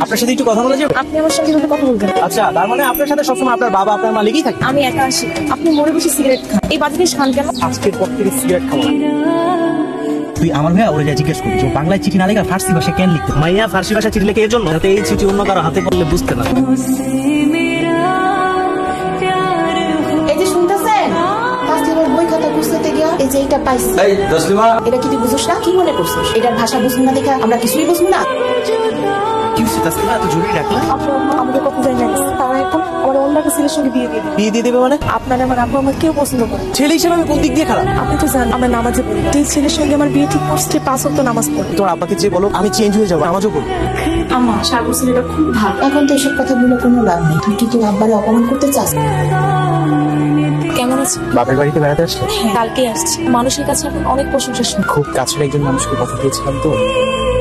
আপনার সাথে একটু কথা বলা যাবে? আপনি আমার সঙ্গে কথা বলবেন? আচ্ছা, তার মানে আপনার সাথে সবসময় আপনার বাবা আপনার মা লেগেই থাকে? আমি একা আসি, আপনি মরে বসে সিগারেট খান, এই বাজে খান কেন? আজকের পর থেকে সিগারেট খাওয়া। তুই আমার ভাইয়া ওরে যা জিজ্ঞেস করি যে বাংলায় চিঠি না লেখা ফার্সি ভাষা কেন লিখতে? মাইয়া ফার্সি ভাষা চিঠি লেখে এর জন্য যাতে এই চিঠি অন্য কারো হাতে পড়লে বুঝতে না। এই যে শুনতেছেন, বই খাতা বুঝতে গিয়া এই যে এটা পাইছি। এই তসলিমা, এটা কি তুই বুঝছ না? কি মনে করছিস এটার ভাষা বুঝবো না দেখা আমরা কিছুই বুঝবো না? কি হচ্ছে তাসলিমা, এত জরুরি রাখলা? আপনার আম্মা আমাদের কথা জানি না, তারা এখন আমার অন্য একটা ছেলের সঙ্গে বিয়ে দিয়ে দিবে। বিয়ে দিয়ে দেবে মানে? আপনার আমার আব্বু আমার কেউ পছন্দ করে না। ছেলে হিসেবে আমি কোন দিক দিয়ে খারাপ? আপনি তো জানেন আমার নামাজে পড়ি, যে ছেলের সঙ্গে আমার বিয়ে ঠিক করছে 5 ওয়াক্ত নামাজ পড়ে। তোমার আব্বাকে যে বলো আমি চেঞ্জ হয়ে যাবো, নামাজও পড়বো। আম্মা সাগর ছেলেটা খুব ভালো। এখন তো এসব কথা বলে কোনো লাভ নেই, তুই কি তোর আব্বারে অপমান করতে চাস? কেমন আছো? বাপের বাড়িতে বেড়াতে আসলে? কালকে আসছি, মানুষের কাছে এখন অনেক প্রশংসা শুনি। খুব কাছের একজন মানুষকে কথা দিয়েছিলাম তো।